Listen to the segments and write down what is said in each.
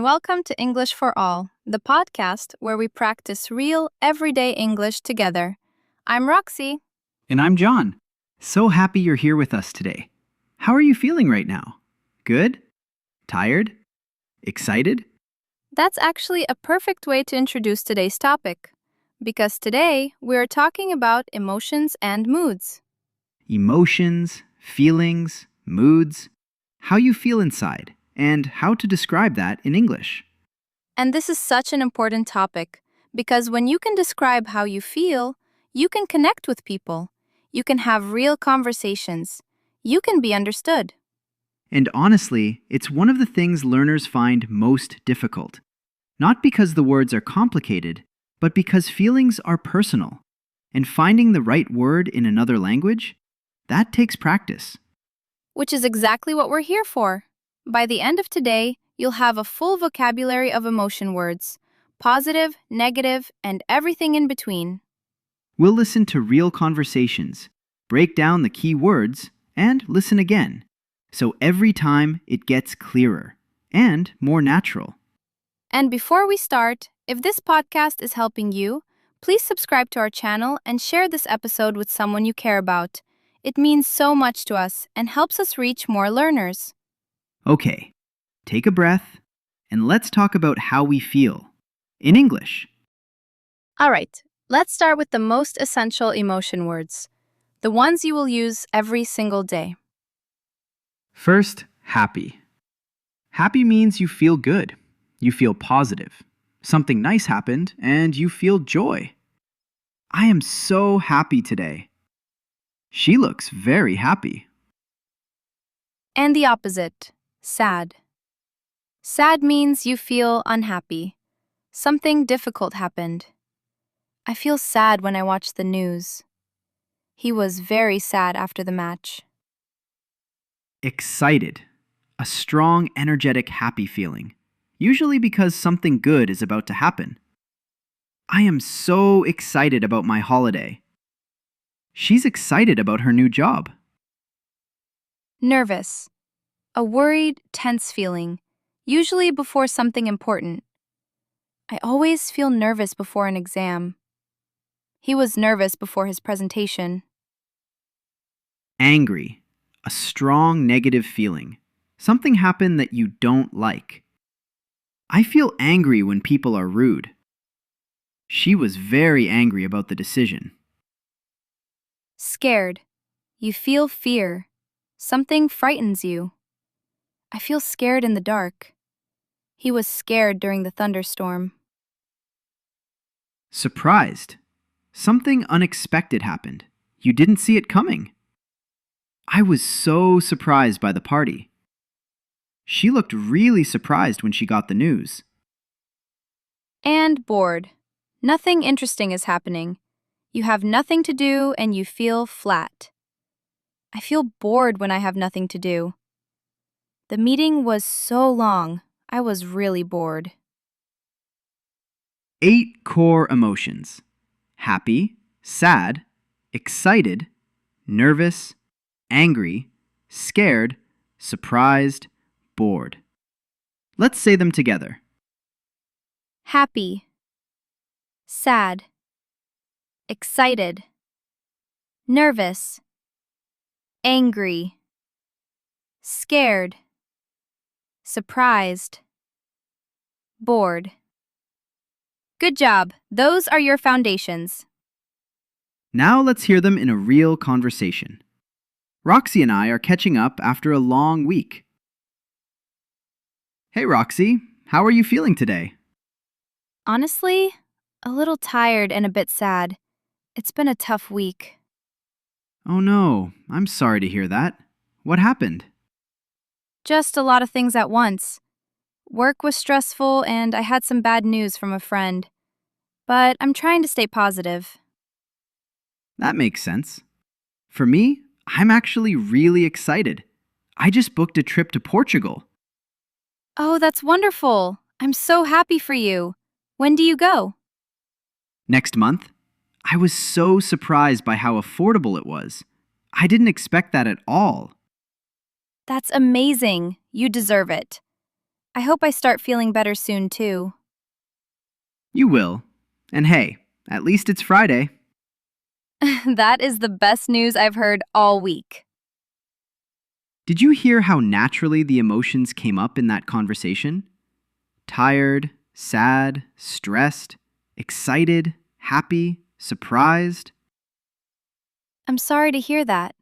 welcome to English for All, the podcast where we practice real, everyday English together. I'm Roxy. And I'm John. So happy you're here with us today. How are you feeling right now? Good? Tired? Excited? That's actually a perfect way to introduce today's topic, because today we are talking about emotions and moods. Emotions, feelings, moods, how you feel inside, and how to describe that in English. And this is such an important topic, because when you can describe how you feel, you can connect with people. You can have real conversations. You can be understood. And honestly, it's one of the things learners find most difficult. Not because the words are complicated, but because feelings are personal. And finding the right word in another language, that takes practice. Which is exactly what we're here for. By the end of today, you'll have a full vocabulary of emotion words, positive, negative, and everything in between. We'll listen to real conversations, break down the key words, and listen again. So every time it gets clearer and more natural. And before we start, if this podcast is helping you, please subscribe to our channel and share this episode with someone you care about. It means so much to us and helps us reach more learners. Okay, take a breath and let's talk about how we feel in English. All right, let's start with the most essential emotion words, the ones you will use every single day. First, happy. Happy means you feel good. You feel positive. Something nice happened and you feel joy. I am so happy today. She looks very happy. And the opposite, sad. Sad means you feel unhappy. Something difficult happened. I feel sad when I watch the news. He was very sad after the match. Excited. A strong, energetic, happy feeling. Usually because something good is about to happen. I am so excited about my holiday. She's excited about her new job. Nervous. A worried, tense feeling, usually before something important. I always feel nervous before an exam. He was nervous before his presentation. Angry. A strong negative feeling. Something happened that you don't like. I feel angry when people are rude. She was very angry about the decision. Scared. You feel fear. Something frightens you. I feel scared in the dark. He was scared during the thunderstorm. Surprised. Something unexpected happened. You didn't see it coming. I was so surprised by the party. She looked really surprised when she got the news. And bored. Nothing interesting is happening. You have nothing to do and you feel flat. I feel bored when I have nothing to do. The meeting was so long. I was really bored. 8 core emotions. Happy, sad, excited, nervous, angry, scared, surprised, bored. Let's say them together. Happy. Sad. Excited. Nervous. Angry. Scared. Surprised. Bored. Good job. Those are your foundations. Now let's hear them in a real conversation. Roxy and I are catching up after a long week. Hey Roxy, how are you feeling today? Honestly, a little tired and a bit sad. It's been a tough week. Oh no, I'm sorry to hear that. What happened? Just a lot of things at once. Work was stressful and I had some bad news from a friend. But I'm trying to stay positive. That makes sense. For me, I'm actually really excited. I just booked a trip to Portugal. Oh, that's wonderful. I'm so happy for you. When do you go? Next month, I was so surprised by how affordable it was. I didn't expect that at all. That's amazing. You deserve it. I hope I start feeling better soon, too. You will. And hey, at least it's Friday. That is the best news I've heard all week. Did you hear how naturally the emotions came up in that conversation? Tired, sad, stressed, excited, happy, surprised. I'm sorry to hear that.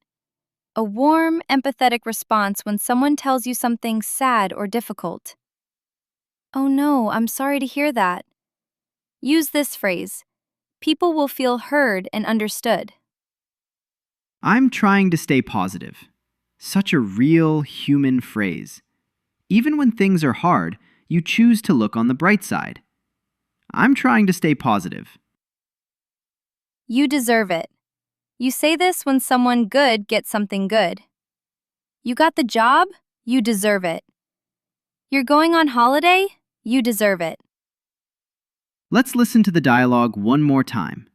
A warm, empathetic response when someone tells you something sad or difficult. Oh no, I'm sorry to hear that. Use this phrase. People will feel heard and understood. I'm trying to stay positive. Such a real human phrase. Even when things are hard, you choose to look on the bright side. I'm trying to stay positive. You deserve it. You say this when someone good gets something good. You got the job? You deserve it. You're going on holiday? You deserve it. Let's listen to the dialogue one more time.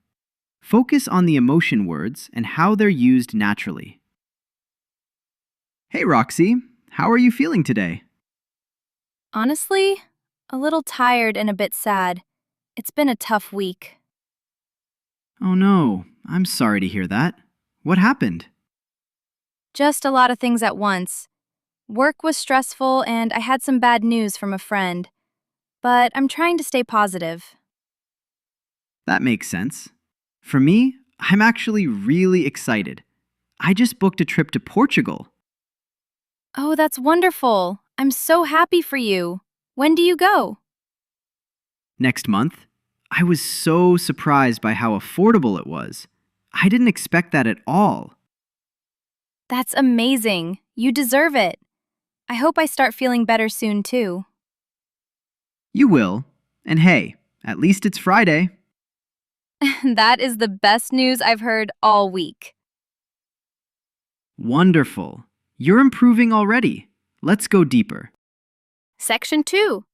Focus on the emotion words and how they're used naturally. Hey Roxy, how are you feeling today? Honestly, a little tired and a bit sad. It's been a tough week. Oh no, I'm sorry to hear that. What happened? Just a lot of things at once. Work was stressful and I had some bad news from a friend. But I'm trying to stay positive. That makes sense. For me, I'm actually really excited. I just booked a trip to Portugal. Oh, that's wonderful. I'm so happy for you. When do you go? Next month, I was so surprised by how affordable it was. I didn't expect that at all. That's amazing. You deserve it. I hope I start feeling better soon, too. You will. And hey, at least it's Friday. That is the best news I've heard all week. Wonderful. You're improving already. Let's go deeper. Section 2.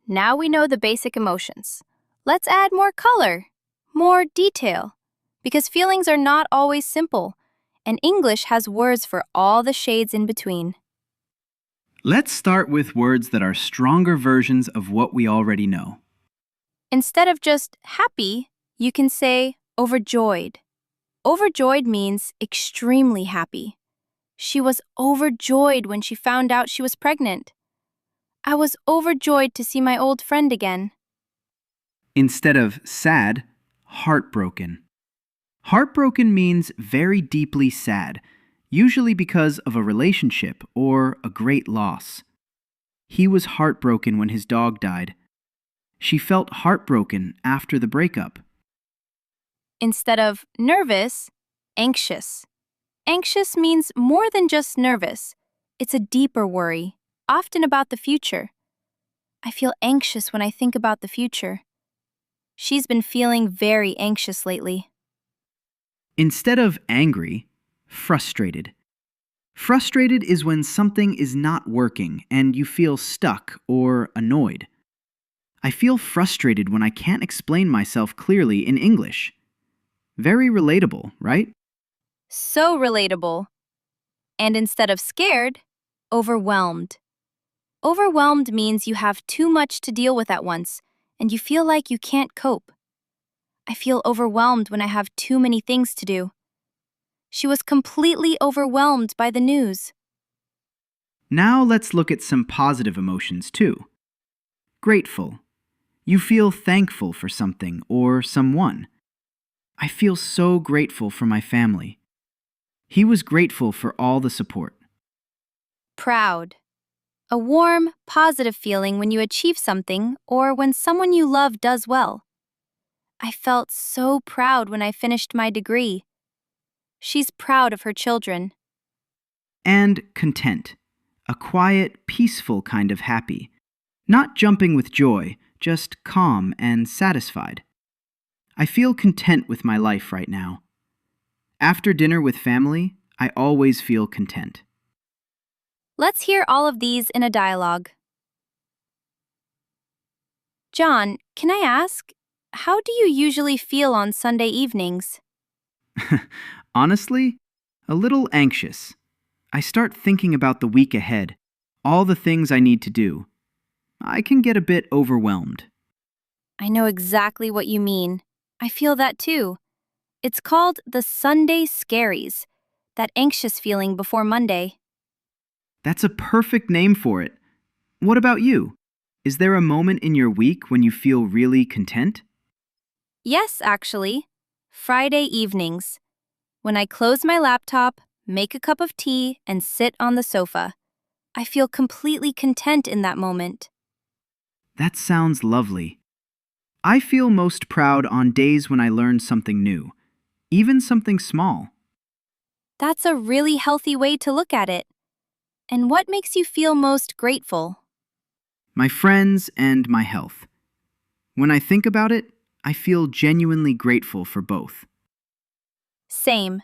Now we know the basic emotions. Let's add more color, more detail, because feelings are not always simple, and English has words for all the shades in between. Let's start with words that are stronger versions of what we already know. Instead of just happy, you can say overjoyed. Overjoyed means extremely happy. She was overjoyed when she found out she was pregnant. I was overjoyed to see my old friend again. Instead of sad, heartbroken. Heartbroken means very deeply sad, usually because of a relationship or a great loss. He was heartbroken when his dog died. She felt heartbroken after the breakup. Instead of nervous, anxious. Anxious means more than just nervous. It's a deeper worry, often about the future. I feel anxious when I think about the future. She's been feeling very anxious lately. Instead of angry, frustrated. Frustrated is when something is not working and you feel stuck or annoyed. I feel frustrated when I can't explain myself clearly in English. Very relatable, right? So relatable. And instead of scared, overwhelmed. Overwhelmed means you have too much to deal with at once, and you feel like you can't cope. I feel overwhelmed when I have too many things to do. She was completely overwhelmed by the news. Now let's look at some positive emotions too. Grateful. You feel thankful for something or someone. I feel so grateful for my family. He was grateful for all the support. Proud. A warm, positive feeling when you achieve something or when someone you love does well. I felt so proud when I finished my degree. She's proud of her children. And content. A quiet, peaceful kind of happy. Not jumping with joy, just calm and satisfied. I feel content with my life right now. After dinner with family, I always feel content. Let's hear all of these in a dialogue. John, can I ask, how do you usually feel on Sunday evenings? Honestly, a little anxious. I start thinking about the week ahead, all the things I need to do. I can get a bit overwhelmed. I know exactly what you mean. I feel that too. It's called the Sunday scaries, that anxious feeling before Monday. That's a perfect name for it. What about you? Is there a moment in your week when you feel really content? Yes, actually. Friday evenings. When I close my laptop, make a cup of tea, and sit on the sofa, I feel completely content in that moment. That sounds lovely. I feel most proud on days when I learn something new, even something small. That's a really healthy way to look at it. And what makes you feel most grateful? My friends and my health. When I think about it, I feel genuinely grateful for both. Same.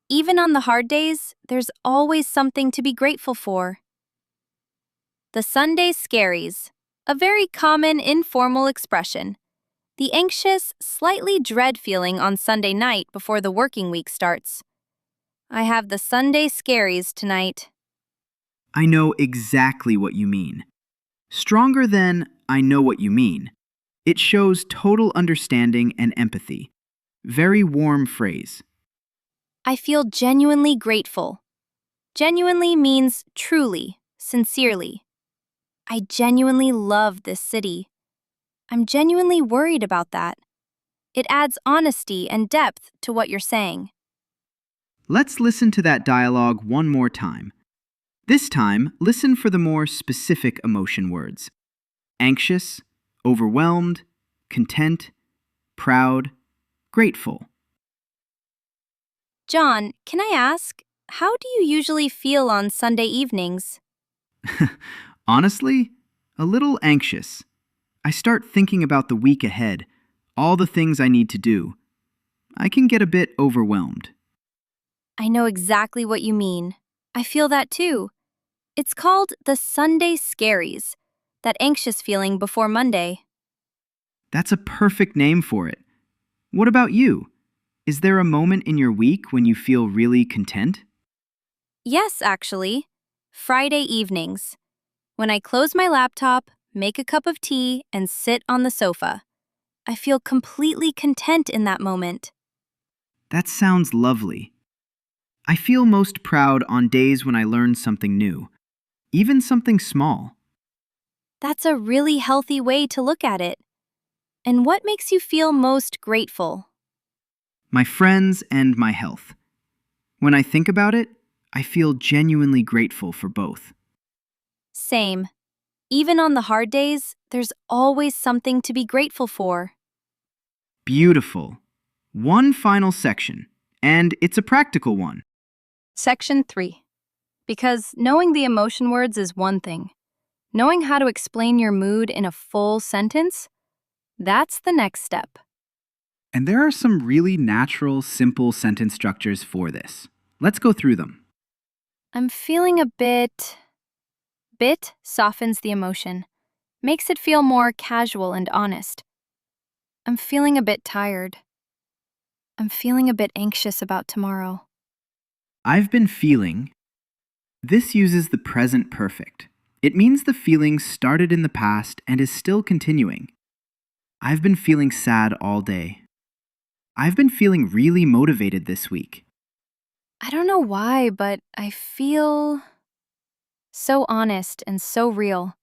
Even on the hard days, there's always something to be grateful for. The Sunday scaries, a very common informal expression. The anxious, slightly dread feeling on Sunday night before the working week starts. I have the Sunday scaries tonight. I know exactly what you mean. Stronger than I know what you mean. It shows total understanding and empathy. Very warm phrase. I feel genuinely grateful. Genuinely means truly, sincerely. I genuinely love this city. I'm genuinely worried about that. It adds honesty and depth to what you're saying. Let's listen to that dialogue one more time. This time, listen for the more specific emotion words: anxious, overwhelmed, content, proud, grateful. John, can I ask, how do you usually feel on Sunday evenings? Honestly, a little anxious. I start thinking about the week ahead, all the things I need to do. I can get a bit overwhelmed. I know exactly what you mean. I feel that too. It's called the Sunday scaries, that anxious feeling before Monday. That's a perfect name for it. What about you? Is there a moment in your week when you feel really content? Yes, actually. Friday evenings. When I close my laptop, make a cup of tea, and sit on the sofa, I feel completely content in that moment. That sounds lovely. I feel most proud on days when I learn something new, even something small. That's a really healthy way to look at it. And what makes you feel most grateful? My friends and my health. When I think about it, I feel genuinely grateful for both. Same. Even on the hard days, there's always something to be grateful for. Beautiful. One final section, and it's a practical one. Section 3. Because knowing the emotion words is one thing. Knowing how to explain your mood in a full sentence? That's the next step. And there are some really natural, simple sentence structures for this. Let's go through them. I'm feeling a bit. Bit softens the emotion, makes it feel more casual and honest. I'm feeling a bit tired. I'm feeling a bit anxious about tomorrow. I've been feeling. This uses the present perfect. It means the feeling started in the past and is still continuing. I've been feeling sad all day. I've been feeling really motivated this week. I don't know why, but I feel so honest and so real.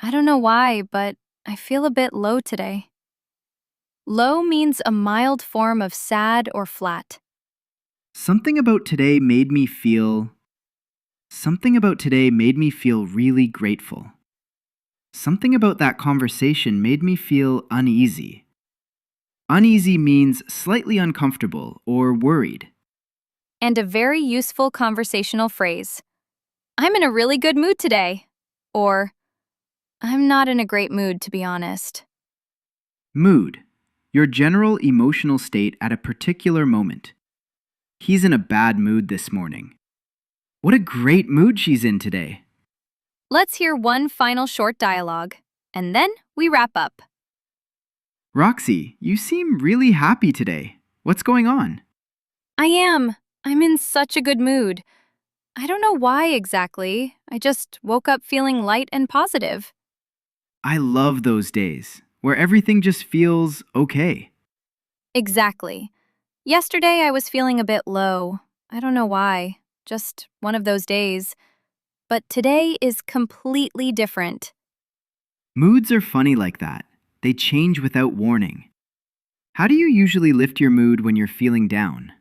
I don't know why, but I feel a bit low today. Low means a mild form of sad or flat. Something about today made me feel. Something about today made me feel really grateful. Something about that conversation made me feel uneasy. Uneasy means slightly uncomfortable or worried. And a very useful conversational phrase. I'm in a really good mood today. Or, I'm not in a great mood, to be honest. Mood. Your general emotional state at a particular moment. He's in a bad mood this morning. What a great mood she's in today. Let's hear one final short dialogue, and then we wrap up. Roxy, you seem really happy today. What's going on? I am. I'm in such a good mood. I don't know why exactly. I just woke up feeling light and positive. I love those days where everything just feels okay. Exactly. Yesterday I was feeling a bit low. I don't know why. Just one of those days. But today is completely different. Moods are funny like that. They change without warning. How do you usually lift your mood when you're feeling down?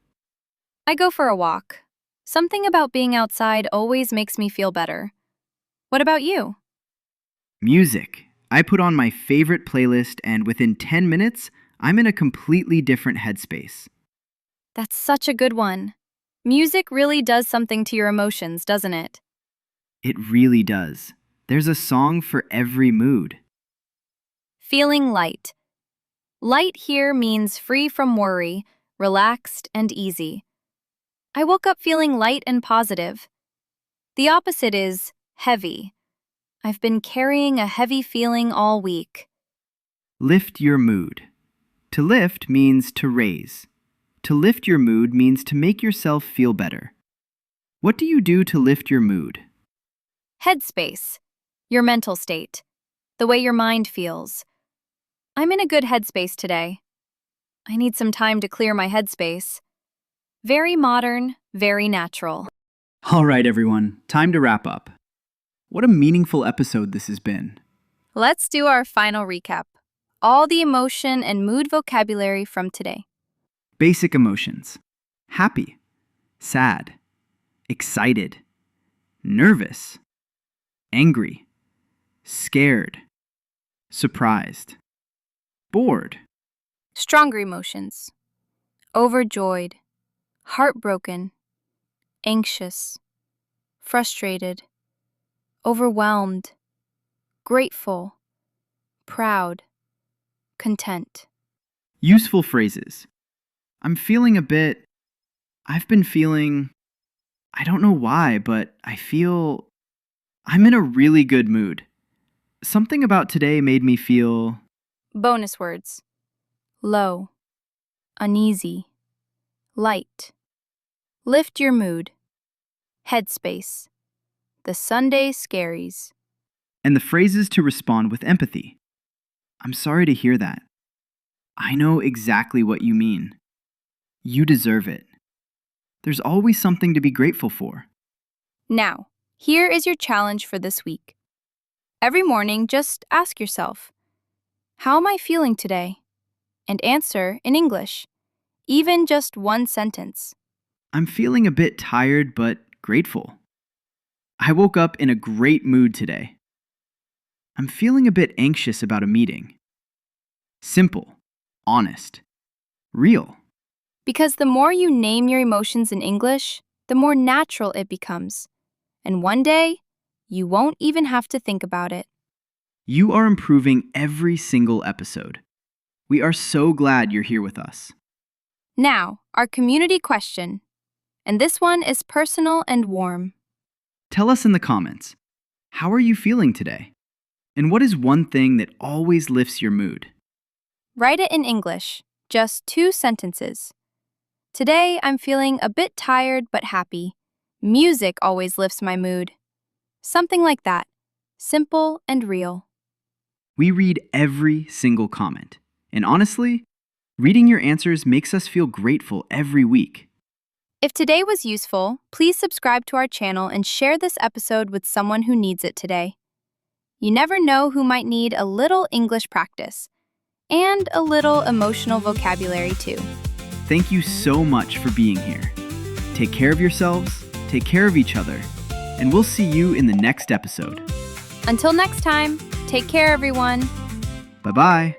I go for a walk. Something about being outside always makes me feel better. What about you? Music. I put on my favorite playlist, and within 10 minutes, I'm in a completely different headspace. That's such a good one. Music really does something to your emotions, doesn't it? It really does. There's a song for every mood. Feeling light. Light here means free from worry, relaxed, and easy. I woke up feeling light and positive. The opposite is heavy. I've been carrying a heavy feeling all week. Lift your mood. To lift means to raise. To lift your mood means to make yourself feel better. What do you do to lift your mood? Headspace. Your mental state. The way your mind feels. I'm in a good headspace today. I need some time to clear my headspace. Very modern, very natural. All right, everyone, time to wrap up. What a meaningful episode this has been. Let's do our final recap. All the emotion and mood vocabulary from today. Basic emotions: happy, sad, excited, nervous, angry, scared, surprised, bored. Stronger emotions. Overjoyed, heartbroken, anxious, frustrated, overwhelmed, grateful, proud, content. Useful phrases: I'm feeling a bit. I've been feeling. I don't know why, but I feel. I'm in a really good mood. Something about today made me feel. Bonus words. Low, uneasy, light. Lift your mood. Headspace. The Sunday scaries. And the phrases to respond with empathy. I'm sorry to hear that. I know exactly what you mean. You deserve it. There's always something to be grateful for. Now, here is your challenge for this week. Every morning, just ask yourself, how am I feeling today? And answer in English, even just one sentence. I'm feeling a bit tired but grateful. I woke up in a great mood today. I'm feeling a bit anxious about a meeting. Simple, honest, real. Because the more you name your emotions in English, the more natural it becomes. And one day, you won't even have to think about it. You are improving every single episode. We are so glad you're here with us. Now, our community question. And this one is personal and warm. Tell us in the comments, how are you feeling today? And what is one thing that always lifts your mood? Write it in English, just 2 sentences. Today, I'm feeling a bit tired but happy. Music always lifts my mood. Something like that. Simple and real. We read every single comment. And honestly, reading your answers makes us feel grateful every week. If today was useful, please subscribe to our channel and share this episode with someone who needs it today. You never know who might need a little English practice and a little emotional vocabulary too. Thank you so much for being here. Take care of yourselves, take care of each other, and we'll see you in the next episode. Until next time, take care everyone. Bye-bye.